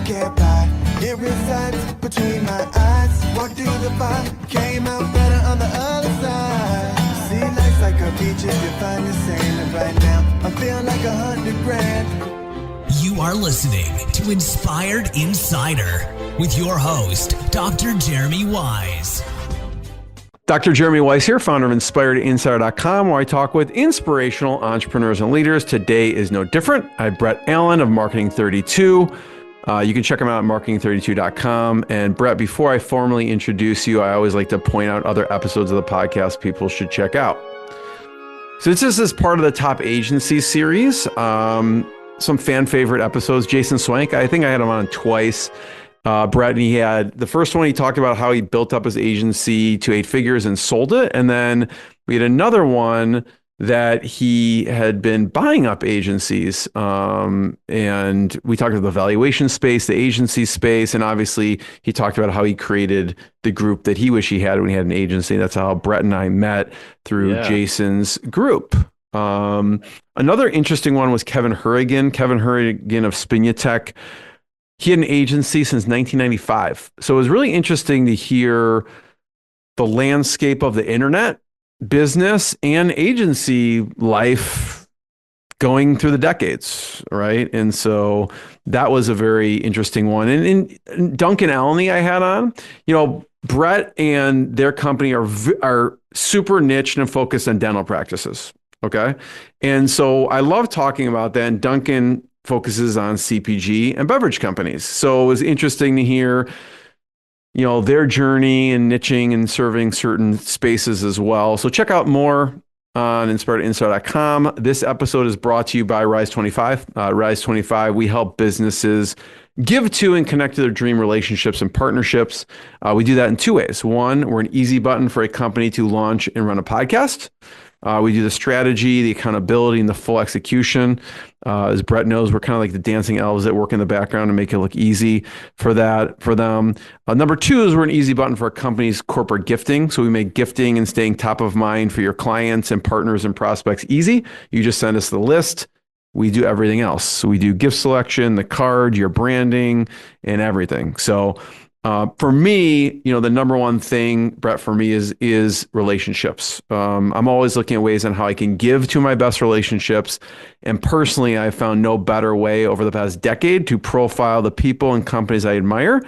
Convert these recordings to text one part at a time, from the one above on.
get by. It resides between my eyes. Walked through the fire, came out better on the other side. See, life's like a beach if you find the sand. And right now, I feel like 100 grand. You are listening to Inspired Insider with your host, Dr. Jeremy Wise. Dr. Jeremy Wise here, founder of InspiredInsider.com, where I talk with inspirational entrepreneurs and leaders. Today is no different. I have Brett Allen of Marketing 32. You can check him out at marketing32.com. And Brett, before I formally introduce you, I always like to point out other episodes of the podcast people should check out. So this is part of the Top Agency series. Some fan favorite episodes. Jason Swank, I think I had him on twice. Brett, and he had the first one, he talked about how he built up his agency to 8 figures and sold it. And then we had another one that he had been buying up agencies. And we talked about the valuation space, the agency space. And obviously he talked about how he created the group that he wished he had when he had an agency. That's how Brett and I met through Jason's group. Another interesting one was Kevin Hurrigan of Spinutech. He had an agency since 1995. So it was really interesting to hear the landscape of the internet, business, and agency life going through the decades, right? And so that was a very interesting one. And Duncan Alney I had on, Brett and their company are super niche and focused on dental practices, okay? And so I love talking about that. And Duncan focuses on CPG and beverage companies. So it was interesting to hear, their journey and niching and serving certain spaces as well. So check out more on InspiredInsider.com. This episode is brought to you by Rise 25. Rise 25, we help businesses give to and connect to their dream relationships and partnerships. We do that in 2 ways. One, we're an easy button for a company to launch and run a podcast. We do the strategy, the accountability, and the full execution. As Brett knows, we're kind of like the dancing elves that work in the background to make it look easy for them. Number 2 is we're an easy button for a company's corporate gifting. So we make gifting and staying top of mind for your clients and partners and prospects easy. You just send us the list. We do everything else. So we do gift selection, the card, your branding, and everything. So for me, the number one thing, Brett, for me is relationships. I'm always looking at ways on how I can give to my best relationships. And personally, I found no better way over the past decade to profile the people and companies I admire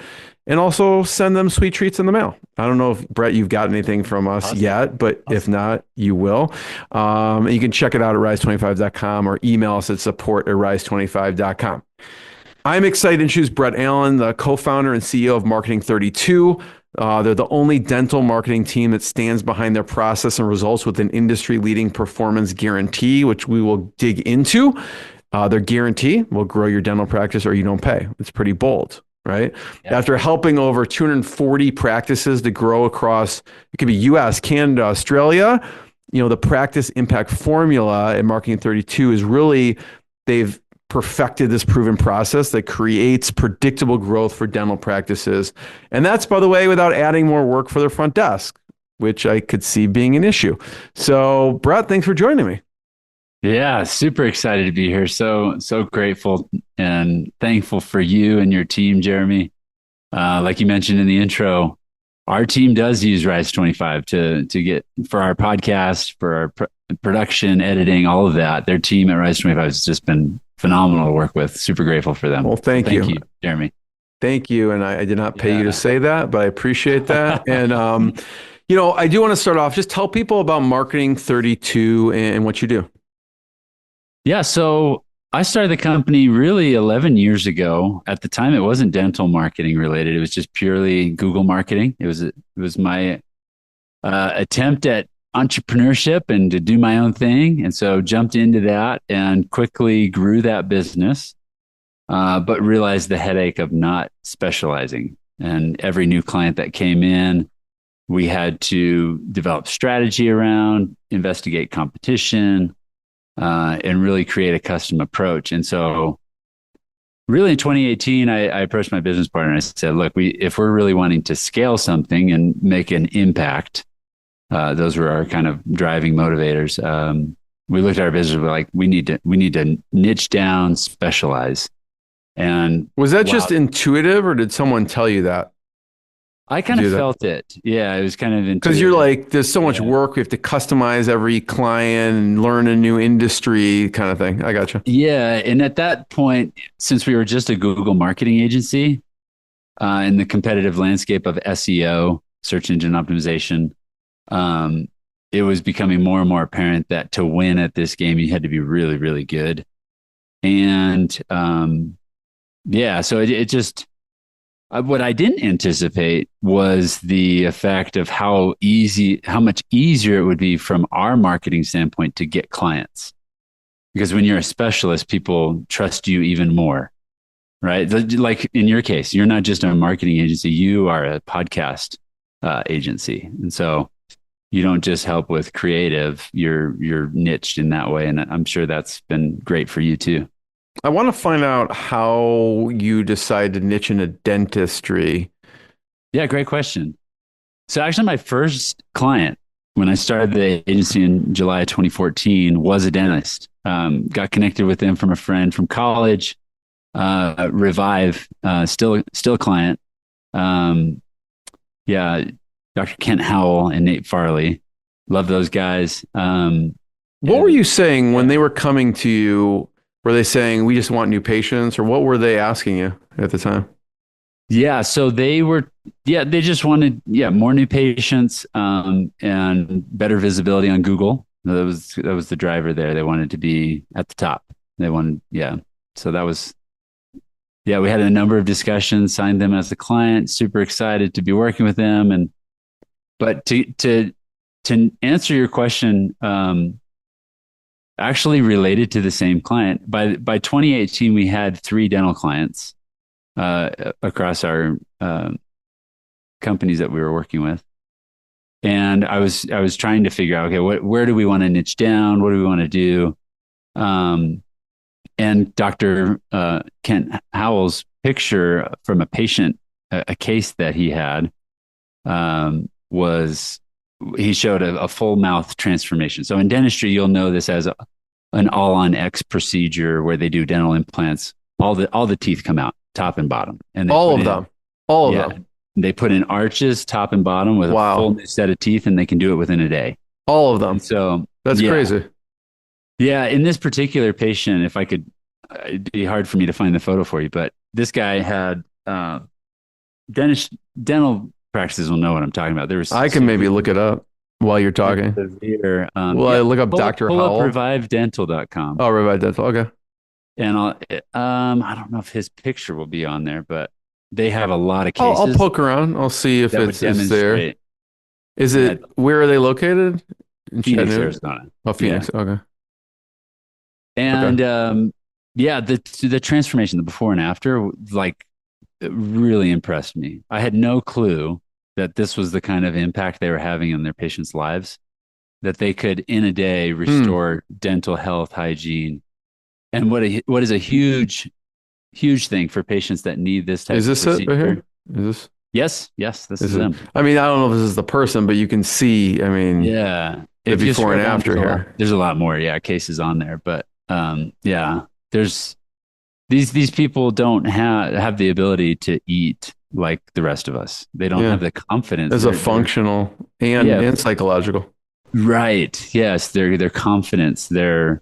and also send them sweet treats in the mail. I don't know if, Brett, you've got anything from us yet, but if not, you will. You can check it out at rise25.com or email us at support@rise25.com. I'm excited to introduce Brett Allen, the co-founder and CEO of Marketing 32. They're the only dental marketing team that stands behind their process and results with an industry-leading performance guarantee, which we will dig into. Their guarantee will grow your dental practice or you don't pay. It's pretty bold, right? Yeah. After helping over 240 practices to grow across, it could be US, Canada, Australia, the practice impact formula at Marketing 32 is really, they've perfected this proven process that creates predictable growth for dental practices. And that's, by the way, without adding more work for their front desk, which I could see being an issue. So, Brett, thanks for joining me. Yeah, super excited to be here. So grateful and thankful for you and your team, Jeremy. Like you mentioned in the intro, our team does use Rise 25 to get for our podcast, for our production, editing, all of that. Their team at Rise 25 has just been phenomenal to work with. Super grateful for them. Well, thank you, Jeremy. Thank you. And I did not pay you to say that, but I appreciate that. And, I do want to start off, just tell people about Marketing 32 and what you do. Yeah. So I started the company really 11 years ago. At the time, it wasn't dental marketing related. It was just purely Google marketing. It was my attempt at entrepreneurship and to do my own thing. And so jumped into that and quickly grew that business, but realized the headache of not specializing. And every new client that came in, we had to develop strategy around, investigate competition, and really create a custom approach. And so really in 2018, I approached my business partner and I said, look, if we're really wanting to scale something and make an impact, those were our kind of driving motivators. We looked at our business, we're like, we need to niche down, specialize. And Was that wow, just intuitive, or did someone tell you that? I kind do of that? felt it. Yeah, it was kind of Because you're intuitive. like, there's so much Yeah. work. We have to customize every client and learn a new industry kind of thing. I gotcha. Yeah, and at that point, since we were just a Google marketing agency, in the competitive landscape of SEO, search engine optimization, um, it was becoming more and more apparent that to win at this game, you had to be really, really good. And yeah, so it just what I didn't anticipate was the effect of how much easier it would be from our marketing standpoint to get clients. Because when you're a specialist, people trust you even more, right? Like in your case, you're not just a marketing agency, you are a podcast agency. And so you don't just help with creative, you're niched in that way. And I'm sure that's been great for you too. I want to find out how you decide to niche into dentistry. Yeah, great question. So actually my first client when I started the agency in July of 2014 was a dentist. Got connected with him from a friend from college. Revive, still a client. Yeah, Dr. Kent Howell and Nate Farley. Love those guys. What were you saying when they were coming to you? Were they saying, we just want new patients, or what were they asking you at the time? Yeah, so they just wanted, more new patients, and better visibility on Google. That was the driver there. They wanted to be at the top. So that was, we had a number of discussions, signed them as a client, super excited to be working with them. But to answer your question, actually related to the same client, by 2018, we had 3 dental clients across our companies that we were working with. And I was trying to figure out, okay, where do we want to niche down? What do we want to do? And Dr. Kent Howell's picture from a patient, a case that he had, he showed a full mouth transformation. So in dentistry, you'll know this as an all-on X procedure where they do dental implants. All the teeth come out, top and bottom, and All of them. They put in arches, top and bottom, with a full new set of teeth, and they can do it within a day. All of them. And so that's crazy. Yeah, in this particular patient, if I could, it'd be hard for me to find the photo for you, but this guy had dental practices will know what I'm talking about. I can maybe look it up while you're talking. Severe, I look up Dr. Howell. Pull up revivedental.com. Oh, Revive Dental. Okay. And I don't know if his picture will be on there, but they have a lot of cases. I'll poke around. I'll see if it's there. Is it, where are they located? In Phoenix, Arizona. Oh, Phoenix. Yeah. Okay. And the transformation, the before and after, like, it really impressed me. I had no clue that this was the kind of impact they were having on their patients' lives, that they could in a day restore dental health, hygiene, and what is a huge thing for patients that need this type of procedure. Is this it right here? Is this? Yes, this is them. I mean, I don't know if this is the person, but you can see, I mean, the before and after here. There's a lot more, cases on there, but there's these people don't have the ability to eat like the rest of us. They don't have the confidence. As a functional and psychological. Right. Yes. Their confidence, they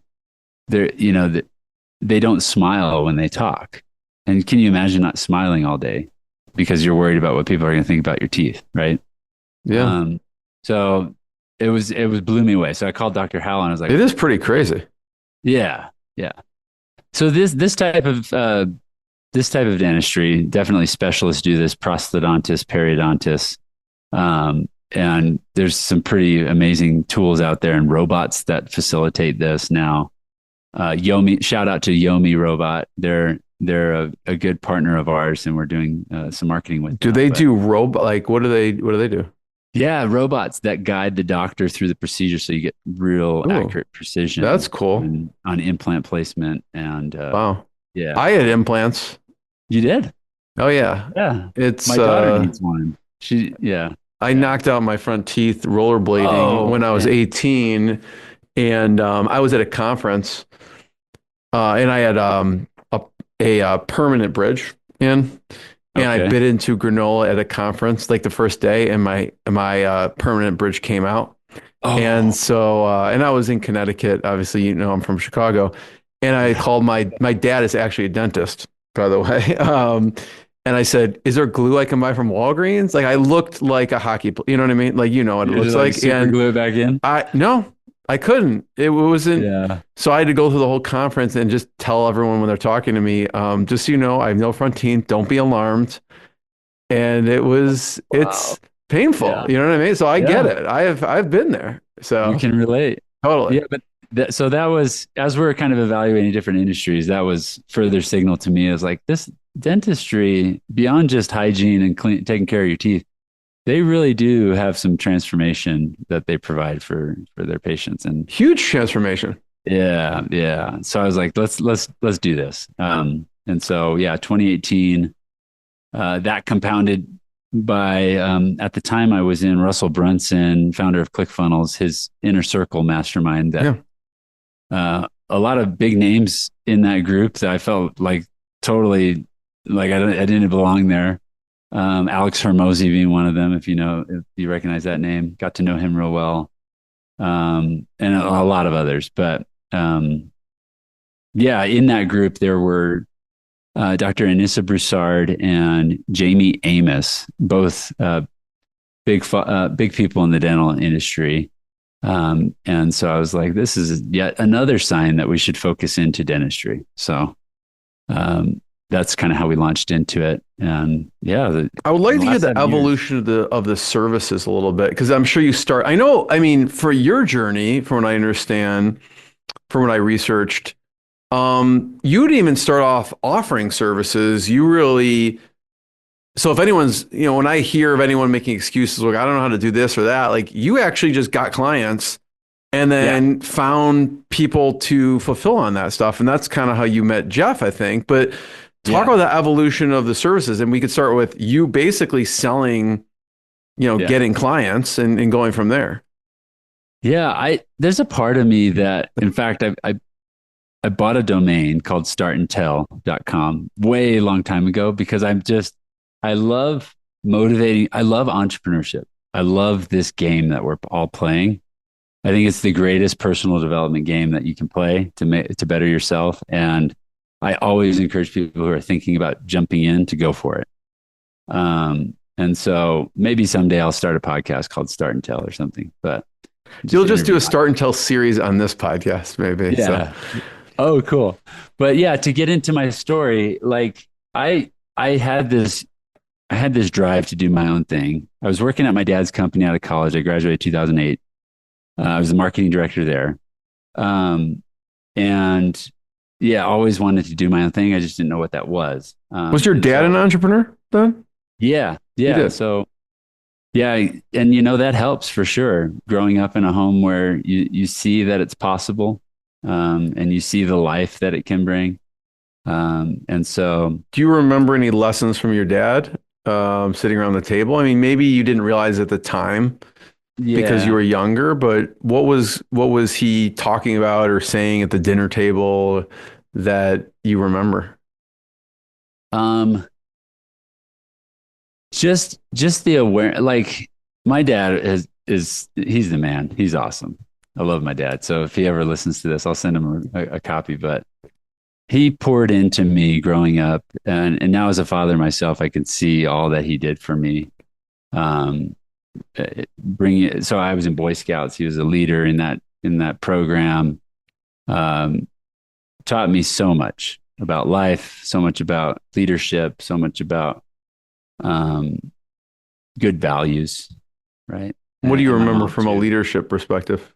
don't smile when they talk. And can you imagine not smiling all day because you're worried about what people are going to think about your teeth, right? Yeah. So it blew me away. So I called Dr. Howell and I was like, it is pretty crazy. Yeah. Yeah. So this type of dentistry, definitely specialists do this, prosthodontists, periodontists. And there's some pretty amazing tools out there and robots that facilitate this now. Yomi, shout out to Yomi Robot. They're a good partner of ours, and we're doing some marketing with them. Do they do robot? Like, what do they do? Yeah, robots that guide the doctor through the procedure, so you get real accurate precision. That's cool. On implant placement and wow. Yeah, I had implants. You did? Oh yeah. Yeah. It's my daughter needs one. I knocked out my front teeth rollerblading when I was 18, and I was at a conference, and I had a permanent bridge in, and I Okay. bit into granola at a conference like the first day, and my permanent bridge came out. And Oh, so, and I was in Connecticut. Obviously, I'm from Chicago, and I yeah. called my dad is actually a dentist, by the way. And I said, "Is there glue I can buy from Walgreens?" Like I looked like a hockey, you know what I mean? Like what it You looks just like like. super And glue it back in. no, I couldn't. It wasn't. Yeah. So I had to go through the whole conference and just tell everyone when they're talking to me, just so you know, I have no front teeth. Don't be alarmed. And it's Wow. painful. Yeah. You know what I mean? So I get Yeah. it. I've been there. You So can relate. totally. Yeah, but so that was, as we are kind of evaluating different industries, that was further signal to me as like this dentistry beyond just hygiene and taking care of your teeth. They really do have some transformation that they provide for their patients. And Huge transformation. yeah, yeah. So I was like, let's do this. And so yeah, 2018, that compounded by at the time I was in Russell Brunson, founder of ClickFunnels, his inner circle mastermind. That Yeah. a lot of big names in that group that I felt like totally like I didn't belong there. Alex Hermosi being one of them, if you recognize that name, got to know him real well, and a lot of others. But yeah, in that group there were Dr. Anissa Broussard and Jamie Amos, both big people in the dental industry. And so I was like, this is yet another sign that we should focus into dentistry. So that's kind of how we launched into it. And yeah, I would like to hear last the 7 years. evolution of the services a little bit because I'm sure you start. I know. I mean, for your journey, from what I understand, from what I researched, you didn't even start off offering services. You really. So if anyone's, when I hear of anyone making excuses, like I don't know how to do this or that, like you actually just got clients and Yeah. then found people to fulfill on that stuff. And that's kind of how you met Jeff, I think. But talk Yeah. about the evolution of the services. And we could start with you basically selling, Yeah. getting clients and going from there. Yeah. There's a part of me that, in fact, I bought a domain called startandtell.com way long time ago because I love motivating. I love entrepreneurship. I love this game that we're all playing. I think it's the greatest personal development game that you can play to better yourself. And I always encourage people who are thinking about jumping in to go for it. And so maybe someday I'll start a podcast called Start and Tell or something, but You'll just do interview a start and tell series on this podcast, maybe. yeah. So, Oh, cool. But yeah, to get into my story, like I had this drive to do my own thing. I was working at my dad's company out of college. I graduated 2008. I was the marketing director there. And yeah, always wanted to do my own thing. I just didn't know what that was. was your And dad so- an entrepreneur then? Yeah. He Yeah. did. So yeah. And that helps for sure. Growing up in a home where you see that it's possible, and you see the life that it can bring. And so, Do you remember any lessons from your dad sitting around the table? I mean, maybe you didn't realize at the time yeah. because you were younger, but what was he talking about or saying at the dinner table that you remember? Just the aware, like my dad he's the man. He's awesome. I love my dad. So if he ever listens to this, I'll send him a copy, but he poured into me growing up, and now as a father myself, I can see all that he did for me. So I was in Boy Scouts. He was a leader in that program. Taught me so much about life, so much about leadership, so much about good values, right? What do you And my remember mom, from a too. leadership perspective?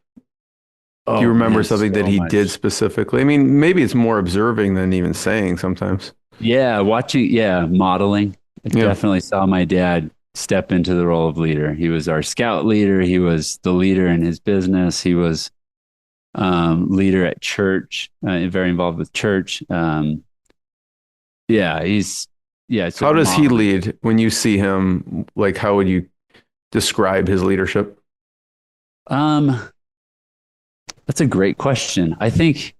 Oh, Do you remember man, something that so he much. did specifically? I mean, maybe it's more observing than even saying sometimes. Yeah, modeling. I Yeah. definitely saw my dad step into the role of leader. He was our scout leader. He was the leader in his business. He was leader at church, very involved with church. Yeah, it's How does he modeling. lead when you see him? Like, how would you describe his leadership? That's a great question. I think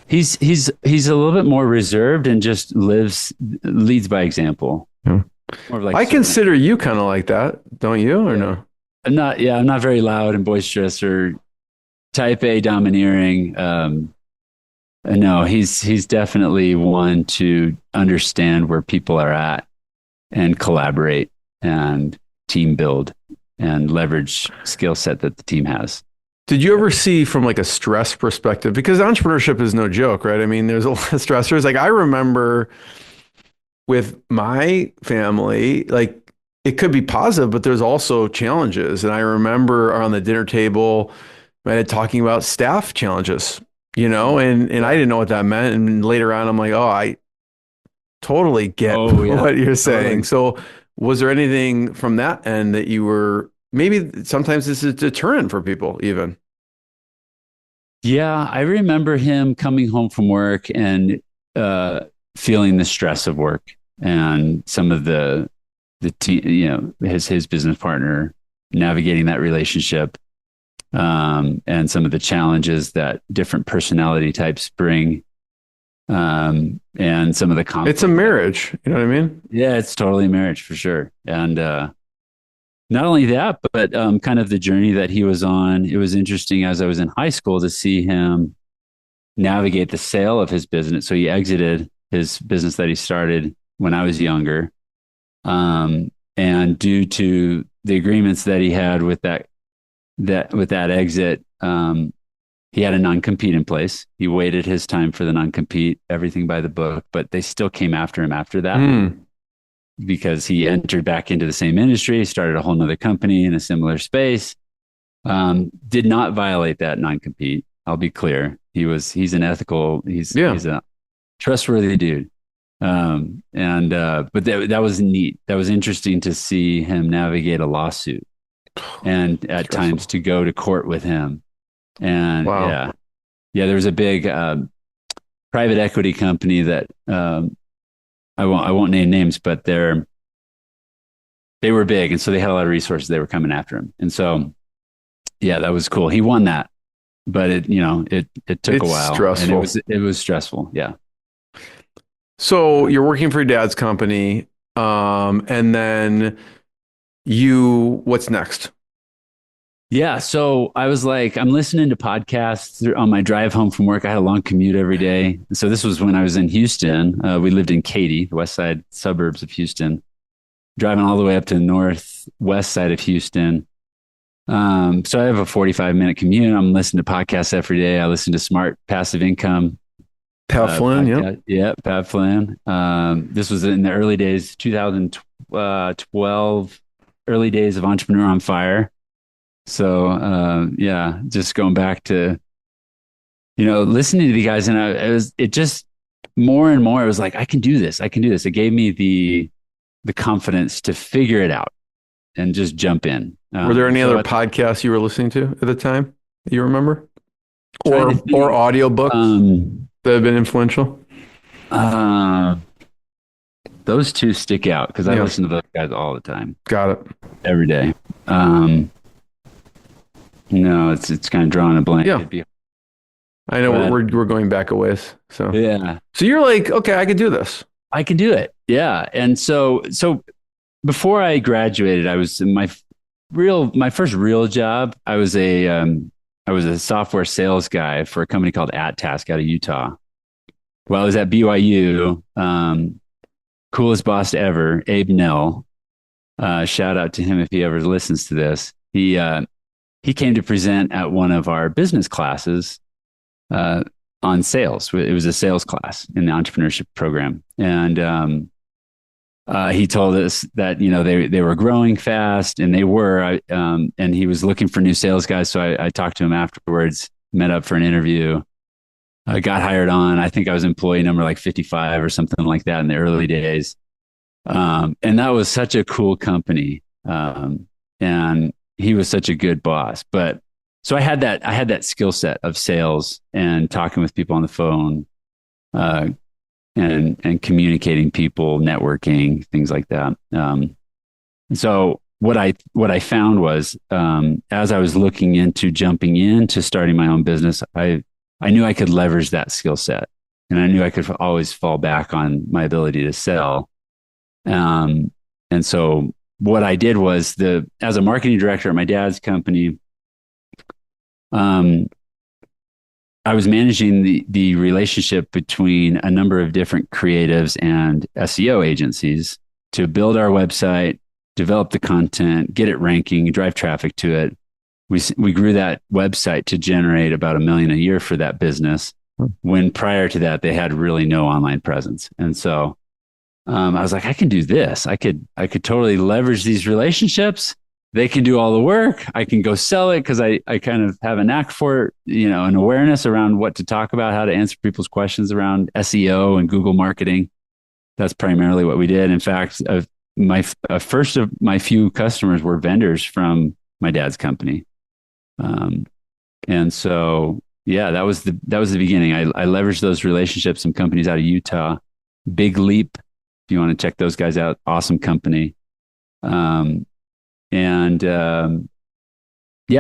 He's a little bit more reserved and just leads by example. Yeah. More of like I consider you kind of like that, don't you? Or no? I'm not very loud and boisterous or type A domineering. No, he's definitely one to understand where people are at and collaborate and team build and leverage skill set that the team has. Did you ever see from like a stress perspective? Because entrepreneurship is no joke, right? I mean, there's a lot of stressors. Like I remember with my family, like it could be positive, but there's also challenges. And I remember around the dinner table, I had talking about staff challenges, and I didn't know what that meant. And later on, I'm like, oh, I totally get what you're saying. So was there anything from that end that you were, maybe sometimes this is a deterrent for people even? Yeah, I remember him coming home from work and feeling the stress of work and some of the his business partner navigating that relationship, and some of the challenges that different personality types bring, and some of the conflict. It's a marriage, you know what I mean? Yeah, it's totally a marriage for sure. And not only that, but kind of the journey that he was on. It was interesting as I was in high school to see him navigate the sale of his business. So he exited his business that he started when I was younger. And due to the agreements that he had with that exit, he had a non-compete in place. He waited his time for the non-compete, everything by the book, but they still came after him after that because he entered back into the same industry, started a whole nother company in a similar space, did not violate that non-compete. I'll be clear. He's an ethical, he's a trustworthy dude. But that was neat. That was interesting to see him navigate a lawsuit and at times to go to court with him. And yeah, there was a big private equity company that I won't name names, but they were big, and so they had a lot of resources. They were coming after him, and so yeah, that was cool. He won that, but it took a while. Stressful. And it was stressful. Yeah. So you're working for your dad's company, and then what's next? Yeah. So I was like, I'm listening to podcasts on my drive home from work. I had a long commute every day. So this was when I was in Houston. We lived in Katy, the west side suburbs of Houston, driving all the way up to the northwest side of Houston. So I have a 45-minute commute. I'm listening to podcasts every day. I listen to Smart Passive Income. Pat Flynn, yeah. Yeah, Pat Flynn. This was in the early days, 2012, early days of Entrepreneur on Fire. So, just going back to, listening to the guys, and it just more and more, it was like, I can do this. It gave me the confidence to figure it out and just jump in. Were there any other podcasts you were listening to at the time that you remember? Or audiobooks that have been influential? Those two stick out because I listen to those guys all the time. Got it. Every day. No, it's kind of drawing a blank. Yeah. I know we're going back a ways. So yeah. So you're like, okay, I could do this. I can do it. Yeah. And so before I graduated, I was in my first real job. I was a software sales guy for a company called AtTask out of Utah. Well, I was at BYU. Coolest boss ever, Abe Nell. Shout out to him if he ever listens to this. He came to present at one of our business classes on sales. It was a sales class in the entrepreneurship program. And he told us that, they were growing fast, and they were, and he was looking for new sales guys. So I talked to him afterwards, met up for an interview. I got hired on. I think I was employee number like 55 or something like that in the early days. And that was such a cool company. And he was such a good boss. But so I had that skill set of sales and talking with people on the phone, and communicating people, networking, things like that. So what I found was, as I was looking into jumping into starting my own business, I I knew I could leverage that skill set, and I knew I could always fall back on my ability to sell. And so what I did was as a marketing director at my dad's company, I was managing the relationship between a number of different creatives and SEO agencies to build our website, develop the content, get it ranking, drive traffic to it. We grew that website to generate about $1 million a year for that business, when prior to that they had really no online presence. And so I was like, I can do this. I could totally leverage these relationships. They can do all the work. I can go sell it because I kind of have a knack for it, an awareness around what to talk about, how to answer people's questions around SEO and Google marketing. That's primarily what we did. In fact, first of my few customers were vendors from my dad's company. And so, yeah, that was the beginning. I leveraged those relationships, some companies out of Utah, Big Leap. If you want to check those guys out, awesome company. Yeah,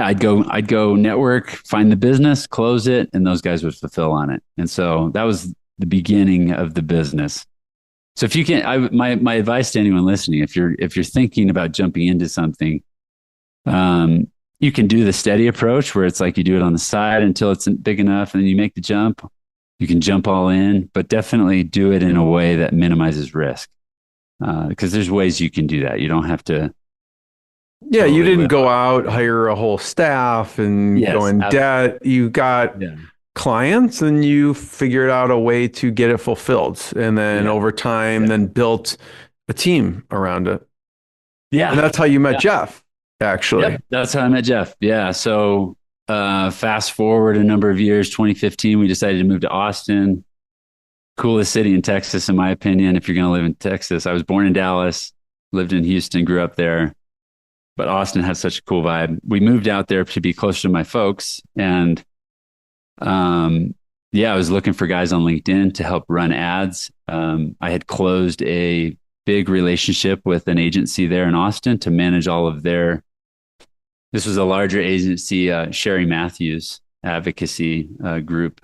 I'd go network, find the business, close it, and those guys would fulfill on it. And so that was the beginning of the business. So if you can, my advice to anyone listening, if you're thinking about jumping into something, you can do the steady approach where it's like you do it on the side until it's big enough, and then you make the jump. You can jump all in, but definitely do it in a way that minimizes risk. Because there's ways you can do that. You don't have to. Yeah, you didn't go out, hire a whole staff and go in debt. You got clients and you figured out a way to get it fulfilled. And then over time, then built a team around it. Yeah. And that's how you met Jeff, actually. Yep, that's how I met Jeff. Yeah. So fast forward a number of years, 2015, we decided to move to Austin. Coolest city in Texas, in my opinion, if you're going to live in Texas. I was born in Dallas, lived in Houston, grew up there. But Austin has such a cool vibe. We moved out there to be closer to my folks. And I was looking for guys on LinkedIn to help run ads. I had closed a big relationship with an agency there in Austin to manage all of this was a larger agency, Sherry Matthews advocacy group.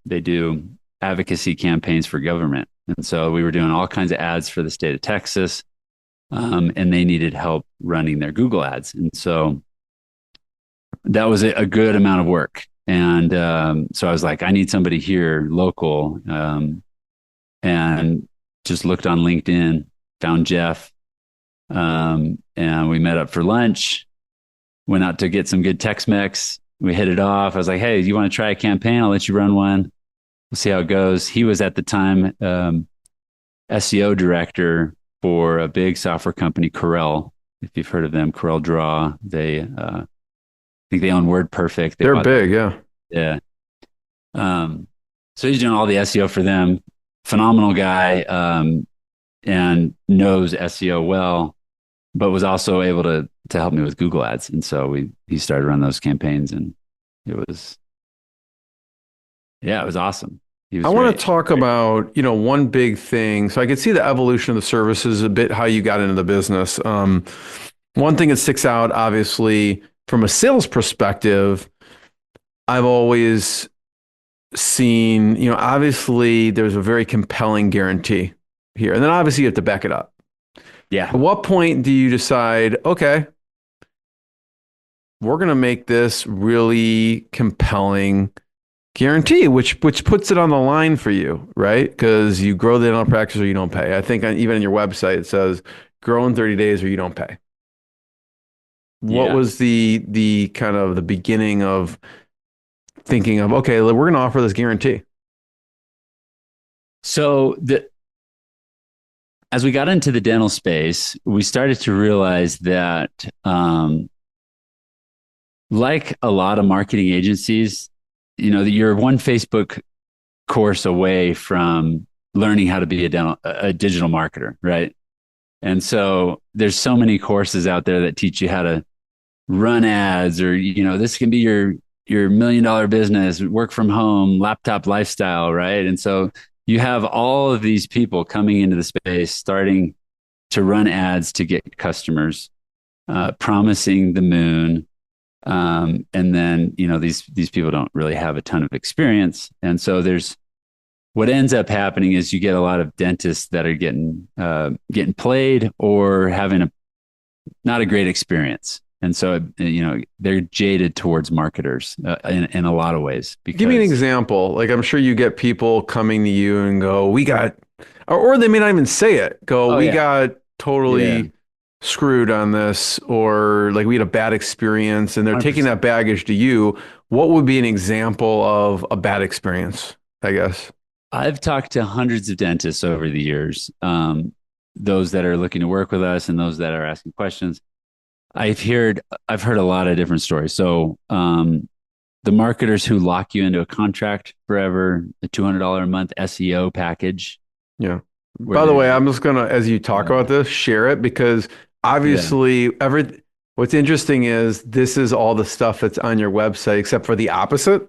They do advocacy campaigns for government. And so we were doing all kinds of ads for the state of Texas. And they needed help running their Google ads. And so that was a good amount of work. And so I was like, I need somebody here local. And just looked on LinkedIn, found Jeff. And we met up for lunch, went out to get some good Tex-Mex. We hit it off. I was like, hey, you want to try a campaign? I'll let you run one. We'll see how it goes. He was at the time SEO director for a big software company, Corel. If you've heard of them, Corel Draw. They, I think they own WordPerfect. They're big, yeah. Yeah. So he's doing all the SEO for them. Phenomenal guy, and knows SEO well, but was also able to help me with Google Ads. And so he started running those campaigns, and it was awesome. I want to talk about, one big thing. So I could see the evolution of the services, a bit how you got into the business. One thing that sticks out, obviously, from a sales perspective, I've always seen, obviously there's a very compelling guarantee here. And then obviously you have to back it up. Yeah. At what point do you decide, okay, we're going to make this really compelling guarantee, which puts it on the line for you, right? Because you grow the dental practice or you don't pay. I think even on your website, it says grow in 30 days or you don't pay. What was the kind of the beginning of thinking of, okay, we're going to offer this guarantee? So as we got into the dental space, we started to realize that like a lot of marketing agencies, you're one Facebook course away from learning how to be a digital marketer, right? And so there's so many courses out there that teach you how to run ads, or, this can be your $1 million business, work from home, laptop lifestyle, right? And so you have all of these people coming into the space, starting to run ads to get customers, promising the moon, And then, these people don't really have a ton of experience. And so what ends up happening is you get a lot of dentists that are getting played or having not a great experience. And so, they're jaded towards marketers in a lot of ways. Give me an example. Like, I'm sure you get people coming to you and go, we got, or they may not even say it, we got totally screwed on this, or like we had a bad experience, and they're 100%. Taking that baggage to you. What would be an example of a bad experience, I guess? I've talked to hundreds of dentists over the years, those that are looking to work with us and those that are asking questions. I've heard a lot of different stories. So the marketers who lock you into a contract forever, the $200 a month SEO package. Yeah. By the way, I'm just going to, as you talk about this, share it, because obviously what's interesting is this is all the stuff that's on your website, except for the opposite,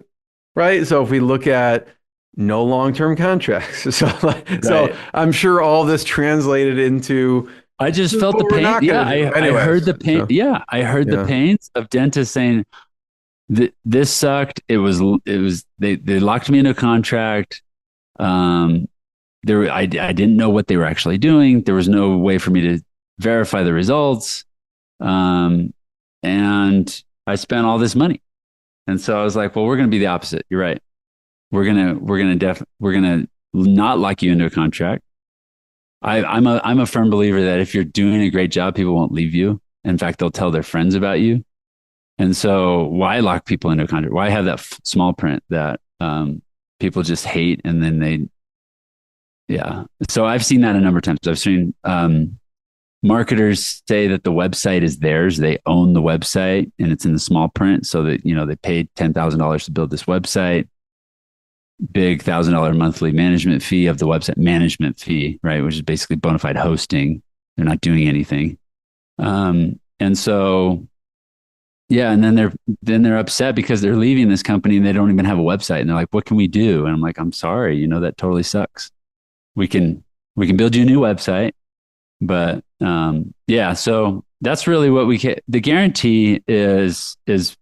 right? So if we look at no long-term contracts, so I'm sure all this translated into, I just felt the pain. Yeah, I heard the pain. So, yeah, I heard the pains of dentists saying this sucked. It was they locked me into a contract. I didn't know what they were actually doing. There was no way for me to verify the results, and I spent all this money. And so I was like, well, we're going to be the opposite. You're right. We're gonna not lock you into a contract. I'm a firm believer that if you're doing a great job, people won't leave you. In fact, they'll tell their friends about you. And so why lock people into a contract? Why have that small print that people just hate? And then so I've seen that a number of times. I've seen marketers say that the website is theirs. They own the website and it's in the small print, so that, they paid $10,000 to build this website. Big $1,000 monthly management fee of the website management fee, right? Which is basically bona fide hosting. They're not doing anything. And so, and then they're upset because they're leaving this company and they don't even have a website. And they're like, what can we do? And I'm like, I'm sorry, that totally sucks. We can build you a new website, but, so that's really what the guarantee is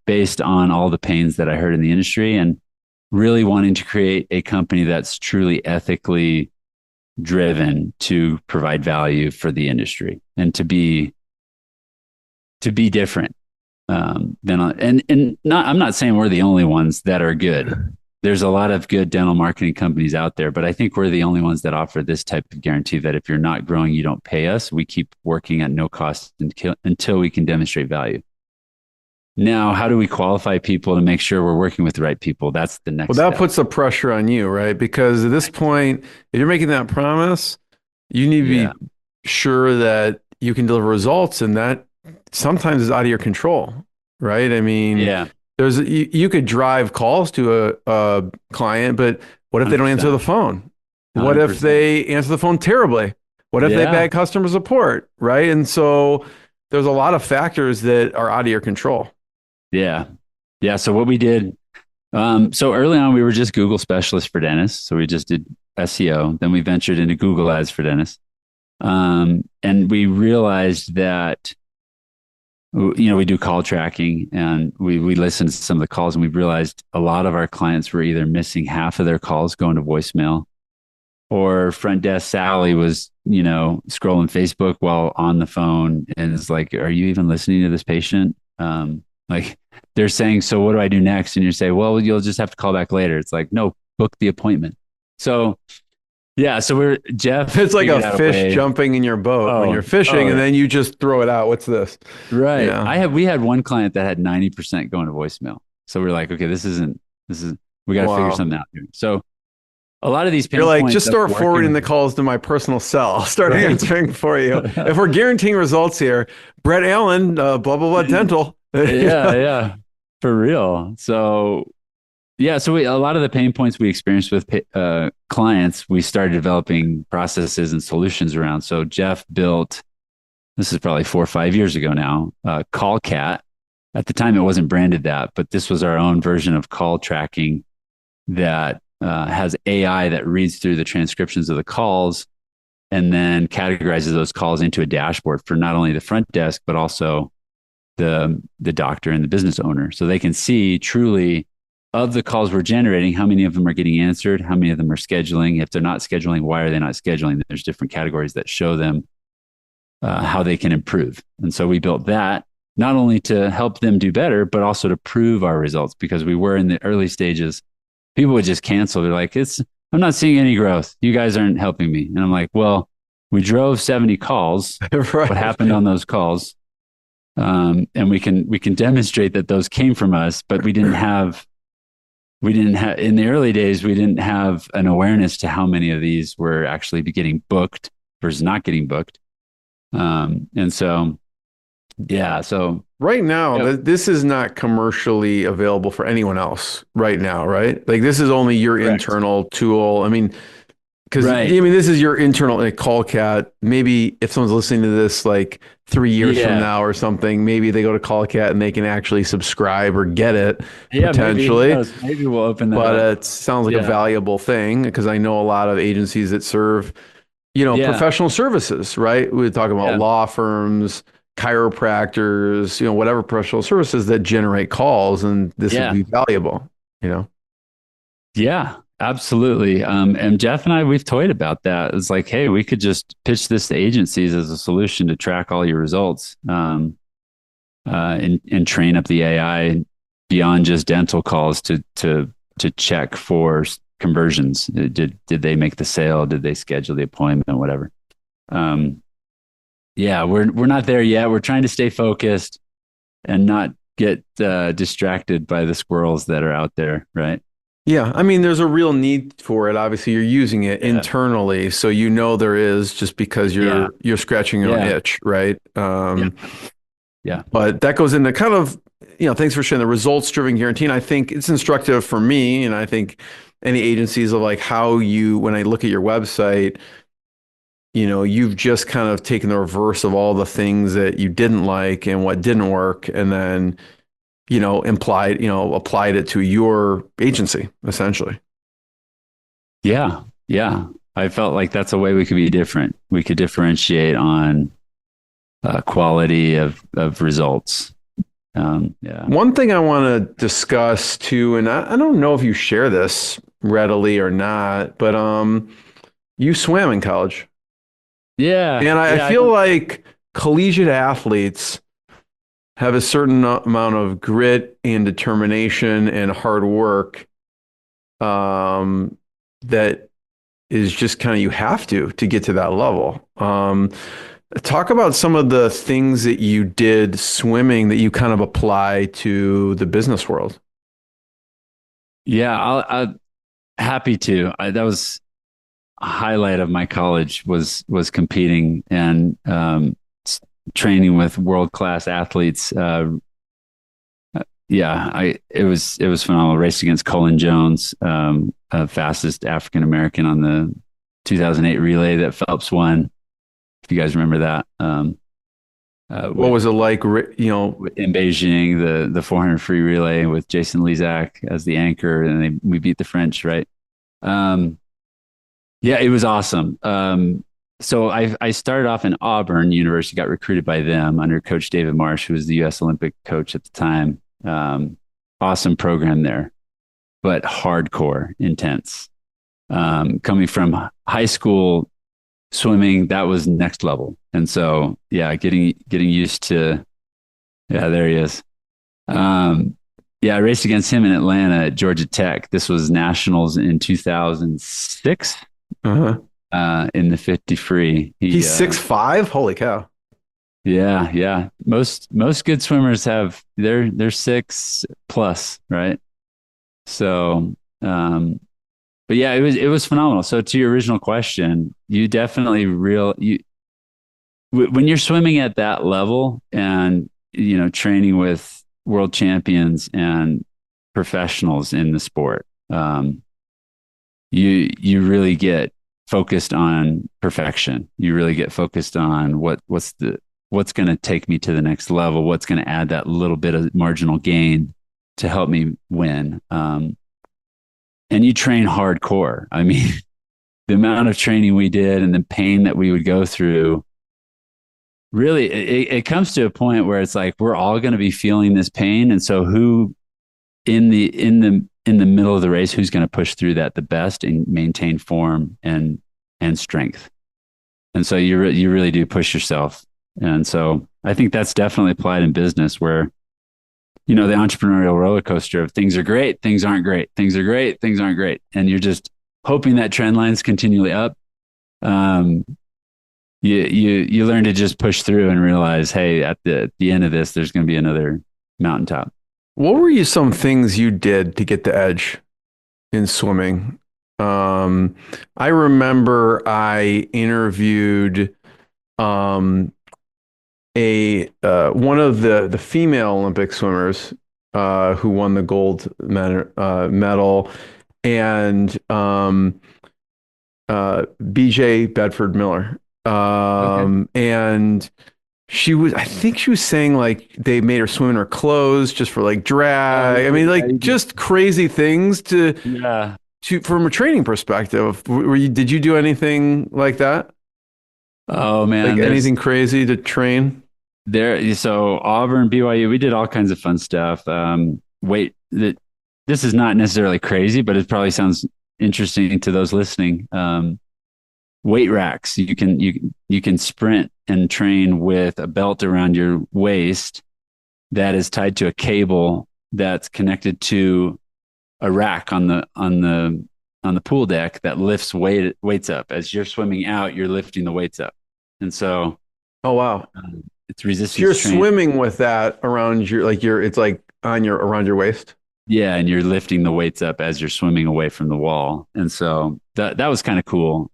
based on all the pains that I heard in the industry, and really wanting to create a company that's truly ethically driven to provide value for the industry and to be different. I'm not saying we're the only ones that are good. There's a lot of good dental marketing companies out there, but I think we're the only ones that offer this type of guarantee that if you're not growing, you don't pay us. We keep working at no cost until we can demonstrate value. Now, how do we qualify people to make sure we're working with the right people? That's the next step. That puts the pressure on you, right? Because at this point, if you're making that promise, you need to be sure that you can deliver results, and that sometimes is out of your control, right? I mean, you could drive calls to a client, but what if they don't answer the phone? 100%. What if they answer the phone terribly? What if they bad customer support, right? And so there's a lot of factors that are out of your control. Yeah. So what we did, so early on, we were just Google specialists for dentists. So we just did SEO. Then we ventured into Google Ads for dentists. And we realized that, we do call tracking, and we listened to some of the calls, and we realized a lot of our clients were either missing half of their calls going to voicemail, or front desk Sally was, scrolling Facebook while on the phone. And it's like, are you even listening to this patient? Like they're saying, so what do I do next? And you say, well, you'll just have to call back later. It's like, no, book the appointment. So so Jeff. It's like a fish jumping in your boat when you're fishing, and then you just throw it out. What's this? Right. Yeah. We had one client that had 90% going to voicemail. So we're like, okay, we got to figure something out here. So a lot of these pain You're like, points just start forwarding the calls to my personal cell. I'll start answering for you. If we're guaranteeing results here, Brett Allen, blah, blah, blah, dental. yeah, for real. So, so a lot of the pain points we experienced with clients, we started developing processes and solutions around. So Jeff built, this is probably 4 or 5 years ago now, CallCat. At the time, it wasn't branded that, but this was our own version of call tracking that has AI that reads through the transcriptions of the calls and then categorizes those calls into a dashboard for not only the front desk, but also the doctor and the business owner, so they can see truly of the calls we're generating, how many of them are getting answered, how many of them are scheduling. If they're not scheduling, why are they not scheduling? There's different categories that show them how they can improve. And so we built that not only to help them do better, but also to prove our results, because we were in the early stages. People would just cancel. They're like, I'm not seeing any growth. You guys aren't helping me. And I'm like, well, we drove 70 calls. Right. What happened on those calls? And we can demonstrate that those came from us, but we didn't have in the early days, we didn't have an awareness to how many of these were actually getting booked versus not getting booked. And so, yeah, so right now, this is not commercially available for anyone else right now, right? Like this is only your internal tool. I mean, because this is your internal CallCat. Maybe if someone's listening to this like 3 years from now or something, maybe they go to CallCat and they can actually subscribe or get it potentially. Maybe we'll open that. But it sounds like a valuable thing, because I know a lot of agencies that serve, professional services, right? We talk about law firms, chiropractors, whatever professional services that generate calls, and this would be valuable, Yeah. Absolutely. And Jeff and I, we've toyed about that. It's like, hey, we could just pitch this to agencies as a solution to track all your results, and train up the AI beyond just dental calls to check for conversions. Did they make the sale? Did they schedule the appointment? Whatever. We're not there yet. We're trying to stay focused and not get distracted by the squirrels that are out there. Right. Yeah, I mean, there's a real need for it. Obviously, you're using it internally, so there is, just because you're scratching your own itch, right? Yeah. But that goes into kind of, thanks for sharing the results-driven guarantee. And I think it's instructive for me, and I think any agencies of like how when I look at your website, you've just kind of taken the reverse of all the things that you didn't like and what didn't work, and then applied it to your agency, essentially. Yeah. I felt like that's a way we could be different. We could differentiate on quality of results. One thing I want to discuss too, and I don't know if you share this readily or not, but you swam in college. Yeah. And I feel like collegiate athletes have a certain amount of grit and determination and hard work that is just kind of, you have to get to that level. Talk about some of the things that you did swimming that you kind of apply to the business world. Yeah, I'll happy to. That was a highlight of my college was competing and training with world-class athletes. It was phenomenal. Raced against Colin Jones, fastest African-American on the 2008 relay that Phelps won. If you guys remember that. What was it like, in Beijing, the 400 free relay with Jason Lezak as the anchor, and we beat the French, right? It was awesome. So I started off in Auburn University, got recruited by them under Coach David Marsh, who was the U.S. Olympic coach at the time. Awesome program there, but hardcore, intense. Coming from high school swimming, that was next level. And so, getting used to, there he is. I raced against him in Atlanta at Georgia Tech. This was nationals in 2006. In the 50 free. He's 6'5"? Holy cow. Yeah. Most good swimmers they're 6+, right? So, but it was phenomenal. So to your original question, you definitely when you're swimming at that level and, training with world champions and professionals in the sport, you really get focused on perfection. You really get focused on what's going to take me to the next level, what's going to add that little bit of marginal gain to help me win. And you train hardcore. I mean, the amount of training we did and the pain that we would go through, really, it comes to a point where it's like we're all going to be feeling this pain, and so who in the middle of the race, who's going to push through that the best and maintain form and strength? And so you really do push yourself. And so I think that's definitely applied in business where, the entrepreneurial roller coaster of things are great, things aren't great, things are great, things aren't great. And you're just hoping that trend line's continually up. You learn to just push through and realize, hey, at the end of this, there's going to be another mountaintop. What were some things you did to get the edge in swimming? I remember I interviewed one of the female Olympic swimmers who won the gold medal, and BJ Bedford Miller. Okay. And I think she was saying like they made her swim in her clothes just for like drag. I mean, like just crazy things Yeah. from a training perspective. Did you do anything like that? Oh man. Like anything crazy to train? So Auburn, BYU, we did all kinds of fun stuff. This is not necessarily crazy, but it probably sounds interesting to those listening. Weight racks. You can sprint and train with a belt around your waist that is tied to a cable that's connected to a rack on the pool deck that lifts weights up. As you're swimming out, you're lifting the weights up, and so Oh wow. it's resistance. So you're training. swimming with that around it's like around your waist. Yeah, and you're lifting the weights up as you're swimming away from the wall, and so that was kind of cool.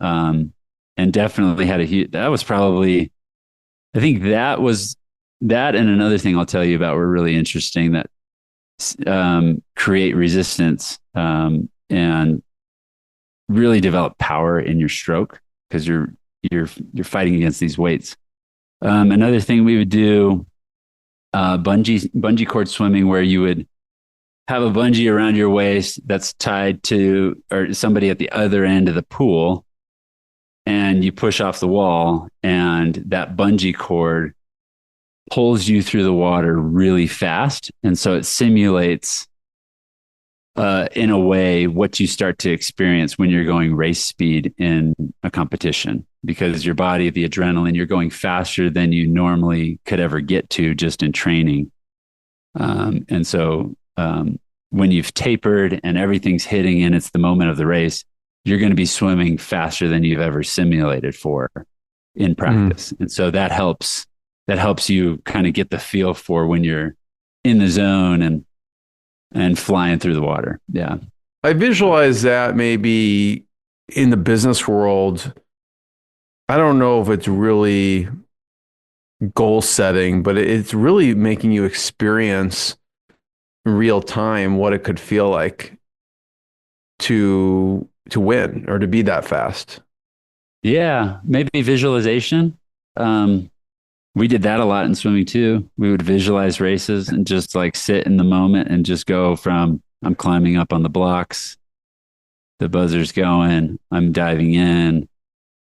And definitely had that was probably, I think that was that. And another thing I'll tell you about were really interesting that create resistance and really develop power in your stroke because you're fighting against these weights. Another thing we would do, bungee cord swimming, where you would have a bungee around your waist that's tied to or somebody at the other end of the pool. And you push off the wall, and that bungee cord pulls you through the water really fast. And so it simulates, in a way, what you start to experience when you're going race speed in a competition, because your body, the adrenaline, you're going faster than you normally could ever get to just in training. And so when you've tapered and everything's hitting and it's the moment of the race, you're going to be swimming faster than you've ever simulated for in practice. And so that helps you kind of get the feel for when you're in the zone and flying through the water. Yeah. I visualize that maybe in the business world. I don't know if it's really goal setting, but it's really making you experience in real time what it could feel like to win or to be that fast. Yeah, maybe visualization. We did that a lot in swimming too. We would visualize races and just like sit in the moment and just go from I'm climbing up on the blocks, the buzzer's going, I'm diving in,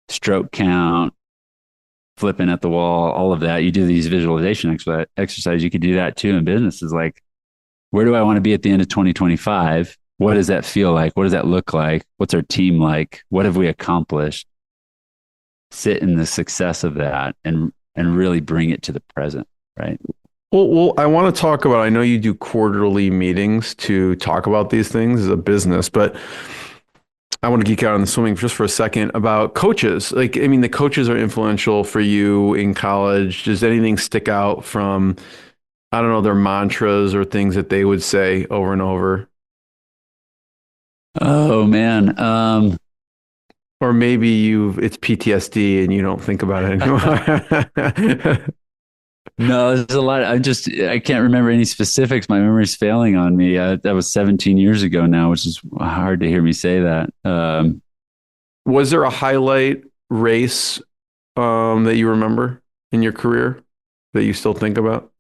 stroke count, flipping at the wall, all of that. You do these visualization exercises. You could do that too in business. Is like, where do I want to be at the end of 2025? What does that feel like? What does that look like? What's our team like? What have we accomplished? Sit in the success of that and really bring it to the present, right? Well, I want to talk about, I know you do quarterly meetings to talk about these things as a business, but I want to geek out on the swimming just for a second about coaches. Like, I mean, the coaches are influential for you in college. Does anything stick out from, I don't know, their mantras or things that they would say over and over? Oh man. Or maybe it's PTSD and you don't think about it anymore. No, there's a lot. I can't remember any specifics. My memory's failing on me. That was 17 years ago now, which is hard to hear me say that. Was there a highlight race that you remember in your career that you still think about?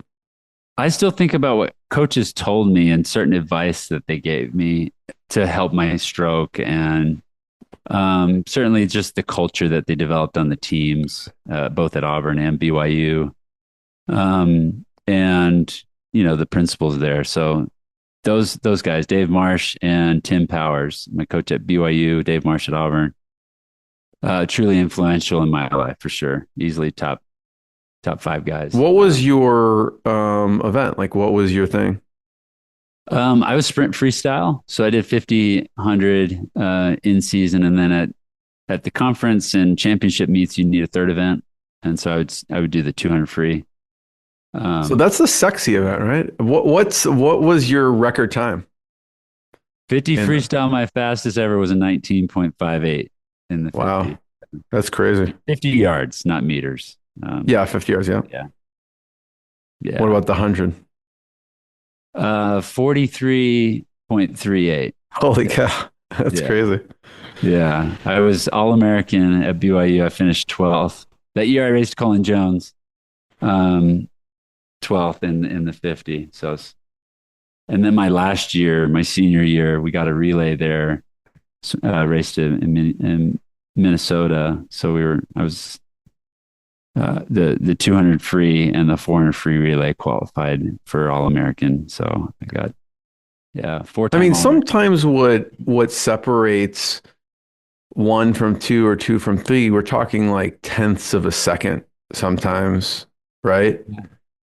I still think about what coaches told me and certain advice that they gave me to help my stroke. And Certainly just the culture that they developed on the teams, both at Auburn and BYU. And, the principals there. So those guys, Dave Marsh and Tim Powers, my coach at BYU, Dave Marsh at Auburn, truly influential in my life for sure. Easily top 5 guys. What was your event? Like, what was your thing? I was sprint freestyle. So I did 50, 100 in season. And then at the conference and championship meets, you need a third event. And so I would do the 200 free. So that's the sexy event, right? What was your record time? 50 freestyle, my fastest ever was a 19.58 in the 50. Wow. That's crazy. 50 yards, not meters. 50 yards, yeah. Yeah. What about the 100? 43.38. Holy cow. That's crazy. Yeah. I was All-American at BYU. I finished 12th. That year I raced Colin Jones. 12th in the 50. And then my senior year, we got a relay there. Raced in Minnesota. So I was the 200 free and the 400 free relay qualified for All-American. So I got 4 times. I mean, sometimes what separates 1 from 2 or 2 from 3, we're talking like tenths of a second sometimes, right?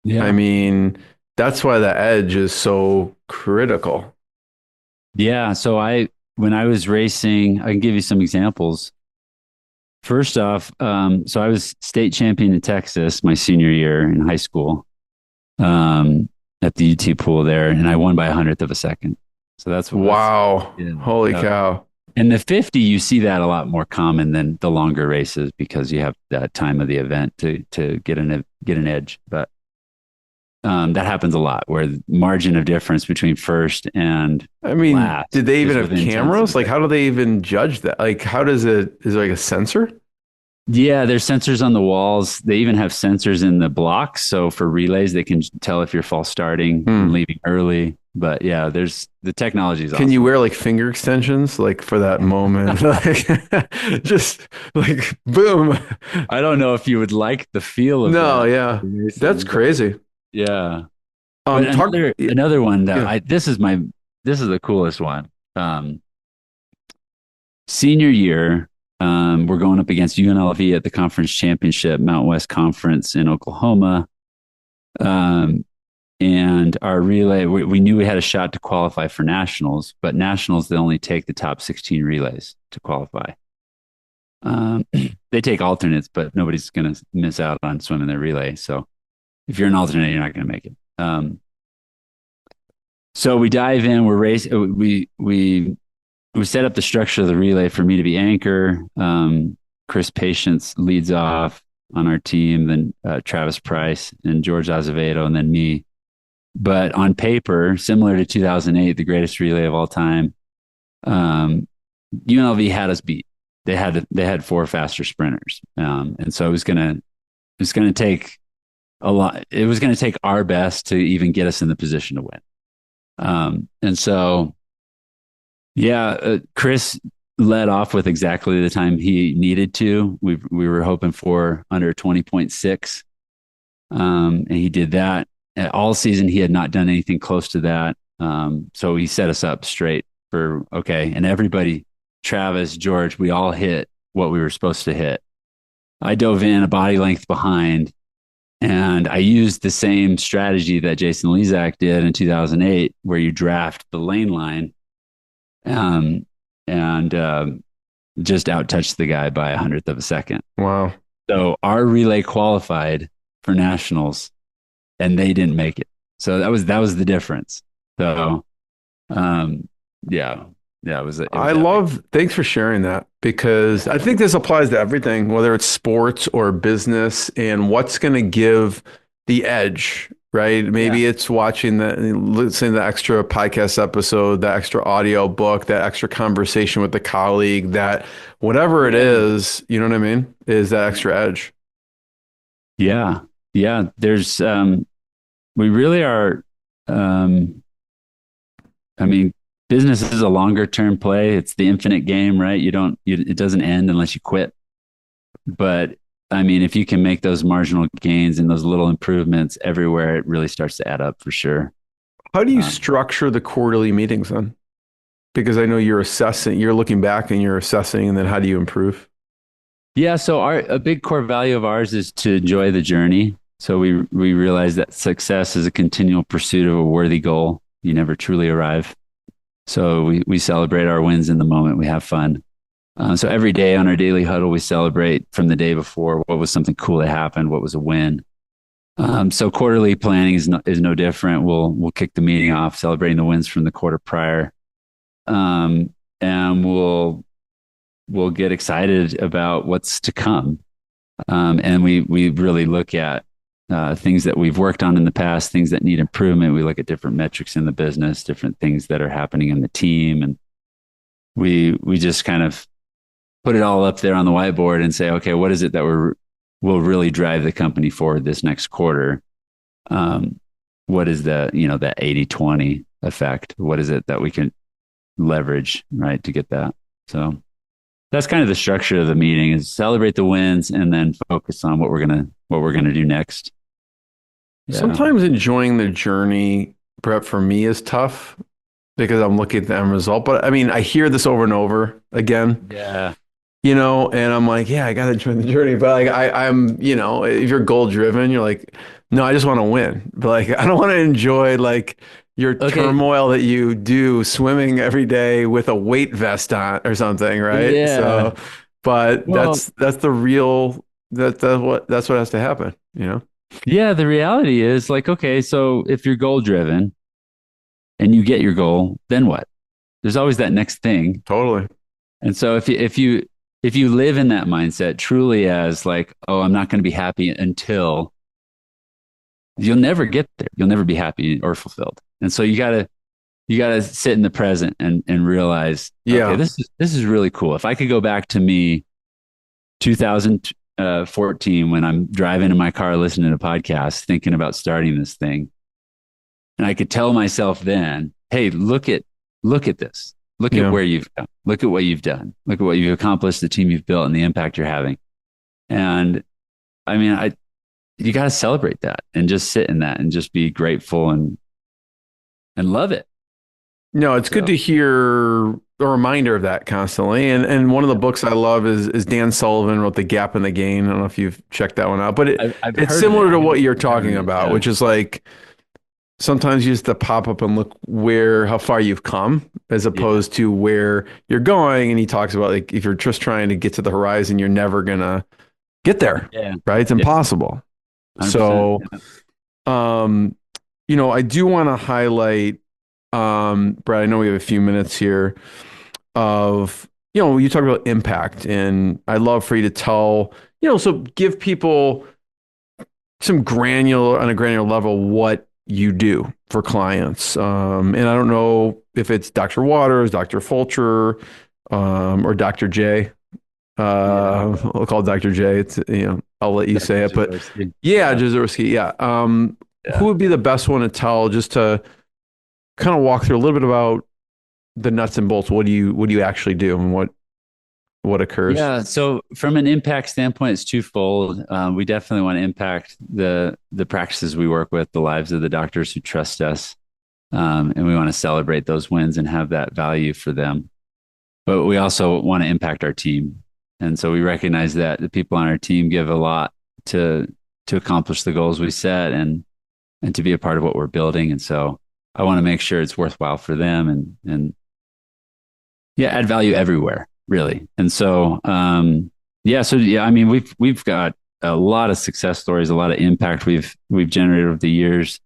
Yeah. I mean, that's why the edge is so critical. Yeah. So when I was racing, I can give you some examples. First off, so I was state champion in Texas my senior year in high school, at the UT pool there, and I won by 100th of a second. So that's wow. Holy cow. In the 50, you see that a lot more common than the longer races because you have that time of the event to get an edge. But that happens a lot where the margin of difference between first and last. Did they even have cameras? Like, how do they even judge that? Like, is there like a sensor? Yeah, there's sensors on the walls. They even have sensors in the blocks. So for relays, they can tell if you're false starting and leaving early. But yeah, the technology is awesome. Can you wear like finger extensions, like for that moment? Like, just like boom. I don't know if you would like the feel of that. No, yeah. That's crazy. Yeah. Another one that this is the coolest one. Senior year, we're going up against UNLV at the conference championship, Mountain West Conference in Oklahoma. And our relay, we knew we had a shot to qualify for nationals, but nationals, they only take the top 16 relays to qualify. They take alternates, but nobody's going to miss out on swimming their relay. So if you're an alternate, you're not going to make it. So we dive in, we're racing, we set up the structure of the relay for me to be anchor. Chris Patience leads off on our team, then Travis Price and George Azevedo, and then me. But on paper, similar to 2008, the greatest relay of all time, UNLV had us beat. They had 4 faster sprinters, and so it was gonna take a lot. It was gonna take our best to even get us in the position to win. And so, Chris led off with exactly the time he needed to. We were hoping for under 20.6, and he did that. All season, he had not done anything close to that. So he set us up straight for, okay. And everybody, Travis, George, we all hit what we were supposed to hit. I dove in a body length behind, and I used the same strategy that Jason Lezak did in 2008, where you draft the lane line and just out-touched the guy by 100th of a second. Wow. So our relay qualified for nationals, and they didn't make it. So that was the difference. So, it was thanks for sharing that, because I think this applies to everything, whether it's sports or business, and what's going to give the edge, right? Maybe it's listening to the extra podcast episode, the extra audio book, that extra conversation with the colleague, that whatever it is, you know what I mean? Is that extra edge. Yeah. Yeah. There's, we really are, business is a longer term play. It's the infinite game, right? It doesn't end unless you quit. But I mean, if you can make those marginal gains and those little improvements everywhere, it really starts to add up for sure. How do you structure the quarterly meetings then? Because I know you're looking back and you're assessing, and then how do you improve? Yeah, so a big core value of ours is to enjoy the journey. So we realize that success is a continual pursuit of a worthy goal. You never truly arrive. So we celebrate our wins in the moment. We have fun. So every day on our daily huddle, we celebrate from the day before what was something cool that happened, what was a win. So quarterly planning is no different. We'll kick the meeting off celebrating the wins from the quarter prior, and we'll get excited about what's to come. And we really look at things that we've worked on in the past, things that need improvement. We look at different metrics in the business, different things that are happening in the team, and we just kind of put it all up there on the whiteboard and say, okay, what is it that will really drive the company forward this next quarter? What is that 80-20 effect? What is it that we can leverage, right, to get that? So that's kind of the structure of the meeting: is celebrate the wins and then focus on what we're gonna do next. Yeah. Sometimes enjoying the journey, Brett, for me is tough because I'm looking at the end result. But I mean, I hear this over and over again. Yeah. And I'm like, yeah, I got to enjoy the journey. But like, I'm, if you're goal driven, you're like, no, I just want to win. But like, I don't want to enjoy like your turmoil that you do swimming every day with a weight vest on or something. Right. Yeah. So, but that's the real, that's what has to happen, Yeah. The reality is like, okay, so if you're goal driven and you get your goal, then what? There's always that next thing. Totally. And so if you live in that mindset truly as like, oh, I'm not going to be happy until, you'll never get there. You'll never be happy or fulfilled. And so you gotta sit in the present and realize, okay, this is really cool. If I could go back to me 2014 when I'm driving in my car listening to podcasts, thinking about starting this thing, and I could tell myself then, hey, look at this. Look at where you've come. Look at what you've done. Look at what you've accomplished, the team you've built, and the impact you're having. And I mean, you got to celebrate that and just sit in that and just be grateful and love it. No, it's good to hear a reminder of that constantly. And one of the books I love is Dan Sullivan wrote The Gap and the Gain. I don't know if you've checked that one out, but it's similar to what you're talking about, which is like, sometimes you just have to pop up and look how far you've come as opposed to where you're going. And he talks about like, if you're just trying to get to the horizon, you're never going to get there. Yeah. Right. It's impossible. 100%. So, I do want to highlight, Brad, I know we have a few minutes here of, you talk about impact, and I'd love for you to tell, so give people some on a granular level, what you do for clients. And I don't know if it's Dr. Waters, Dr. Fulcher, or Dr. J. We'll call it Dr. J. It's, I'll let you say it, but Jaworski. Yeah. Who would be the best one to tell, just to kind of walk through a little bit about the nuts and bolts? What do you actually do, and what occurs? Yeah. So from an impact standpoint, it's twofold. We definitely want to impact the practices we work with, the lives of the doctors who trust us. And we want to celebrate those wins and have that value for them. But we also want to impact our team. And so we recognize that the people on our team give a lot to accomplish the goals we set and to be a part of what we're building. And so I want to make sure it's worthwhile for them and add value everywhere, really. And so, I mean, we've got a lot of success stories, a lot of impact we've generated over the years.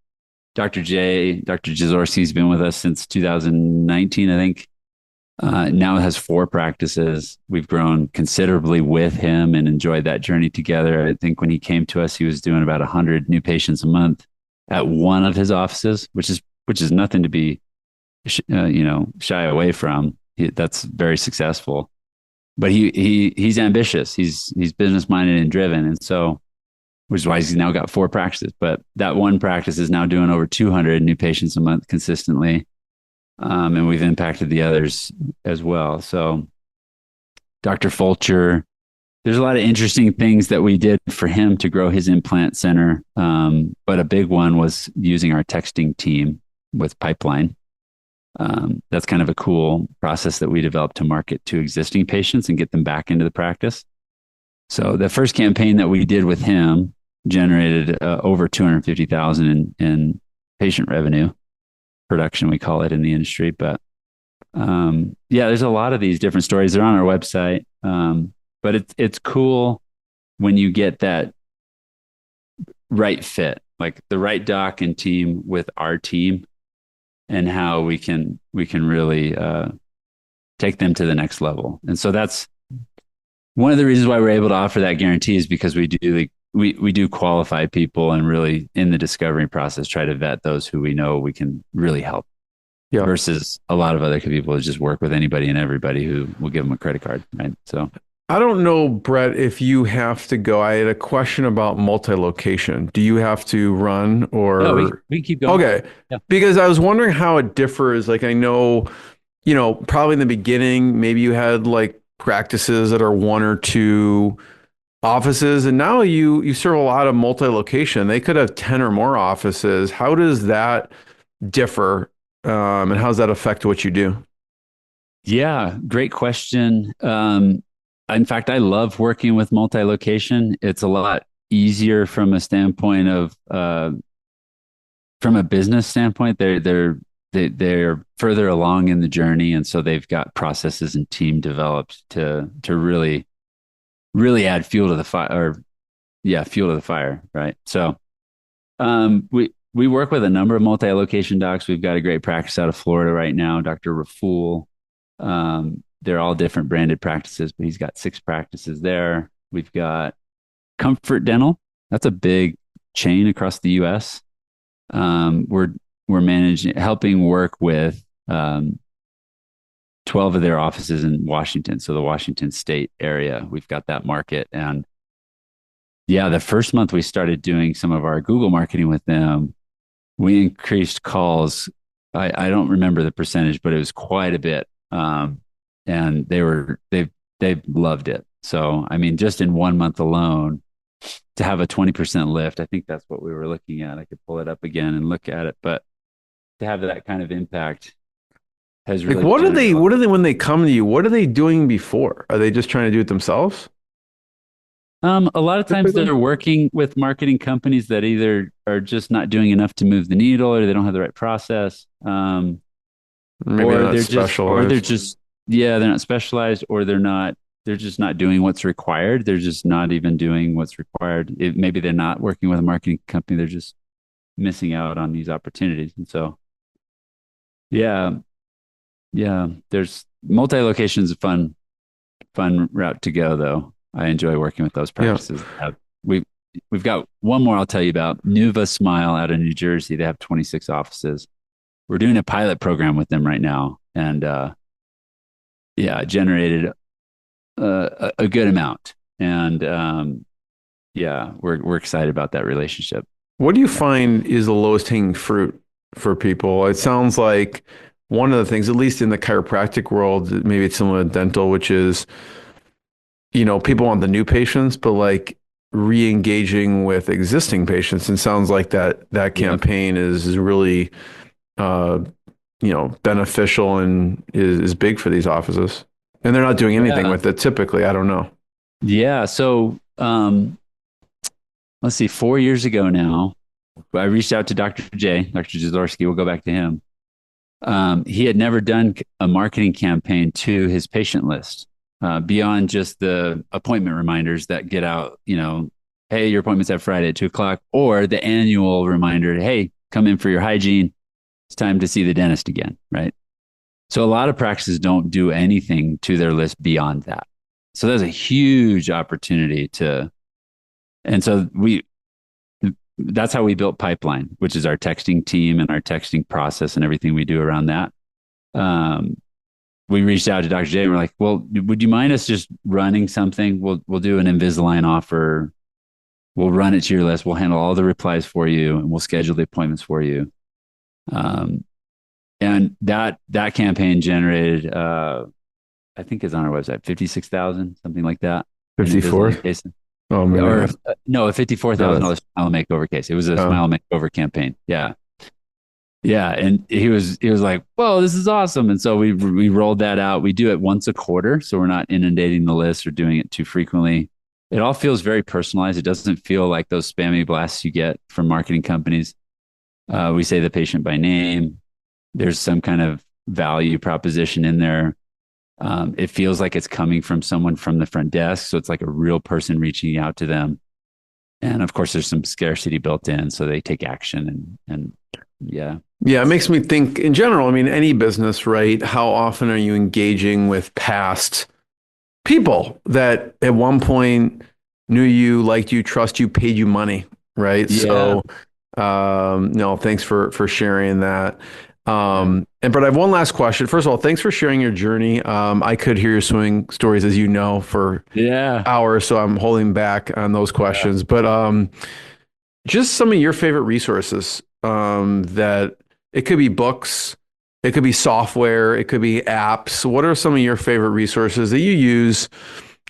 Dr. Jaworski has been with us since 2019, I think. Now has 4 practices. We've grown considerably with him and enjoyed that journey together. I think when he came to us, he was doing about 100 new patients a month at one of his offices, which is nothing to be, shy away from. That's very successful. But he's ambitious. He's business minded and driven, and so, which is why he's now got 4 practices. But that one practice is now doing over 200 new patients a month consistently. And we've impacted the others as well. So Dr. Fulcher, there's a lot of interesting things that we did for him to grow his implant center. But a big one was using our texting team with Pipeline. That's kind of a cool process that we developed to market to existing patients and get them back into the practice. So the first campaign that we did with him generated over 250,000 in patient revenue production, we call it in the industry. But there's a lot of these different stories. They're on our website. But it's cool when you get that right fit, like the right doc and team with our team, and how we can really take them to the next level. And so that's one of the reasons why we're able to offer that guarantee, is because we do qualify people and really in the discovery process try to vet those who we know we can really help. Yeah. Versus a lot of other people who just work with anybody and everybody who will give them a credit card, right? So I don't know, Brett, if you have to go. I had a question about multi-location. Do you have to run or? No, we can keep going. Okay. Yeah. Because I was wondering how it differs. Like, I know, probably in the beginning, maybe you had like practices that are one or two offices, and now you serve a lot of multi-location. They could have 10 or more offices. How does that differ? And how does that affect what you do? Yeah, great question. In fact, I love working with multi-location. It's a lot easier from a standpoint of, from a business standpoint. They're further along in the journey, and so they've got processes and team developed to really add fuel to the fire. Fuel to the fire, right? So, we work with a number of multi-location docs. We've got a great practice out of Florida right now, Dr. Raful. They're all different branded practices, but he's got 6 practices there. We've got Comfort Dental. That's a big chain across the U.S. We're helping work with 12 of their offices in Washington, so the Washington State area. We've got that market, and the first month we started doing some of our Google marketing with them, we increased calls. I don't remember the percentage, but it was quite a bit. And they've loved it. So, I mean, just in 1 month alone, to have a 20% lift, I think that's what we were looking at. I could pull it up again and look at it, but to have that kind of impact has really. Like, what are they when they come to you? What are they doing before? Are they just trying to do it themselves? A lot of times they're working with marketing companies that either are just not doing enough to move the needle, or they don't have the right process. Maybe they're not specialized. They're not specialized, or they're just not doing what's required. They're just not even doing what's required. Maybe they're not working with a marketing company. They're just missing out on these opportunities. And so, there's multi-location is a fun route to go, though. I enjoy working with those practices. Yeah. We've got one more I'll tell you about. Nuva Smile out of New Jersey. They have 26 offices. We're doing a pilot program with them right now, and generated a good amount. And we're excited about that relationship. What do you find is the lowest hanging fruit for people? It sounds like one of the things, at least in the chiropractic world, maybe it's similar to dental, which is, people want the new patients, but like re-engaging with existing patients. And sounds like that campaign is really, beneficial and is big for these offices. And they're not doing anything with it typically. I don't know. Yeah. So, let's see, 4 years ago now, I reached out to Dr. Jaworski. We'll go back to him. He had never done a marketing campaign to his patient list, beyond just the appointment reminders that get out, hey, your appointment's at Friday at 2:00, or the annual reminder, hey, come in for your hygiene. It's time to see the dentist again, right? So a lot of practices don't do anything to their list beyond that. So there's a huge opportunity and so that's how we built Pipeline, which is our texting team and our texting process and everything we do around that. We reached out to Dr. J and we're like, well, would you mind us just running something? We'll do an Invisalign offer. We'll run it to your list. We'll handle all the replies for you, and we'll schedule the appointments for you. And that campaign generated, I think it's on our website, 56,000, something like that. 54. Oh man. Or no, a $54,000 smile makeover case. It was a smile makeover campaign. Yeah. Yeah. And he was like, whoa, this is awesome. And so we rolled that out. We do it once a quarter. So we're not inundating the list or doing it too frequently. It all feels very personalized. It doesn't feel like those spammy blasts you get from marketing companies. We say the patient by name. There's some kind of value proposition in there. It feels like it's coming from someone from the front desk. So it's like a real person reaching out to them. And of course, there's some scarcity built in. So they take action and yeah. Yeah, it makes me think in general, I mean, any business, right? How often are you engaging with past people that at one point knew you, liked you, trust you, paid you money, right? Yeah. So, no, thanks for sharing that. But I have one last question. First of all, thanks for sharing your journey. I could hear your swimming stories, as you know, for hours, so I'm holding back on those questions. But just some of your favorite resources that it could be books, it could be software, it could be apps. What are some of your favorite resources that you use,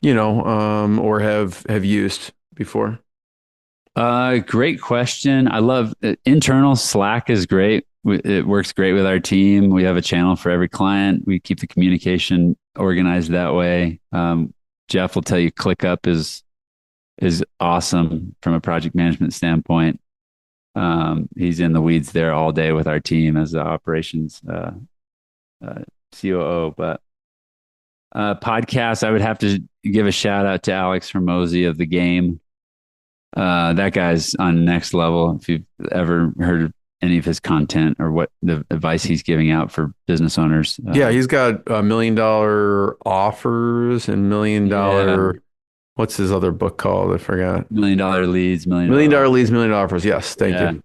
or have used before? Great question. I love internal Slack is great. It works great with our team. We have a channel for every client. We keep the communication organized that way. Jeff will tell you ClickUp is awesome from a project management standpoint. He's in the weeds there all day with our team as the operations COO. But podcasts, I would have to give a shout out to Alex Hormozi of The Game. That guy's on next level. If you've ever heard of any of his content or what the advice he's giving out for business owners. Yeah, he's got $1 million offers and $1 million. What's his other book called? I forgot. $1 million leads, $1 million leads, $1 million offers. Yes, thank you.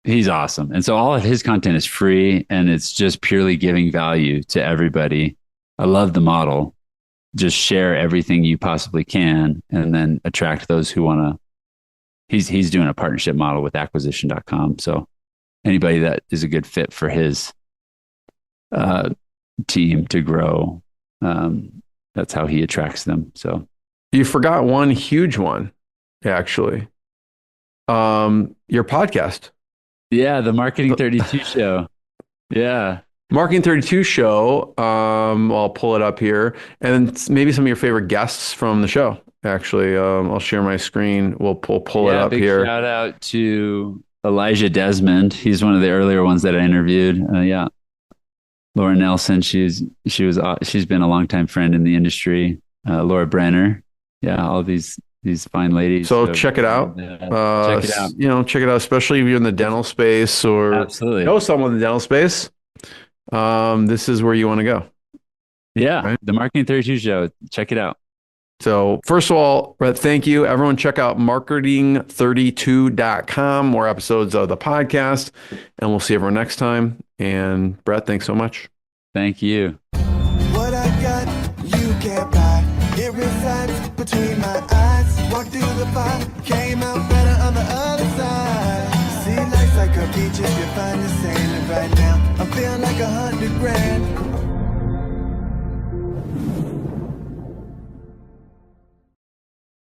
He's awesome, and so all of his content is free, and it's just purely giving value to everybody. I love the model. Just share everything you possibly can, and then attract those who want to. He's doing a partnership model with acquisition.com. So anybody that is a good fit for his team to grow, that's how he attracts them. So you forgot one huge one, actually. Your podcast. Yeah, the Marketing 32 show. Yeah. Marketing 32 show. I'll pull it up here. And maybe some of your favorite guests from the show. Actually, I'll share my screen. We'll pull it up big here. Shout out to Elijah Desmond. He's one of the earlier ones that I interviewed. Laura Nelson. She's been a longtime friend in the industry. Laura Brenner. Yeah, all these fine ladies. So check it out. Check it out. Check it out, especially if you're in the dental space or absolutely know someone in the dental space. This is where you want to go. Yeah, right? The Marketing 32 show. Check it out. So first of all, Brett, thank you. Everyone check out marketing32.com, more episodes of the podcast, and we'll see everyone next time. And Brett, thanks so much. Thank you. What I got, you can't buy. It resides between my eyes. Walked through the fire, came out better on the other side. See, life's like a beach if you find the sand. And right now, I'm feeling like $100 grand.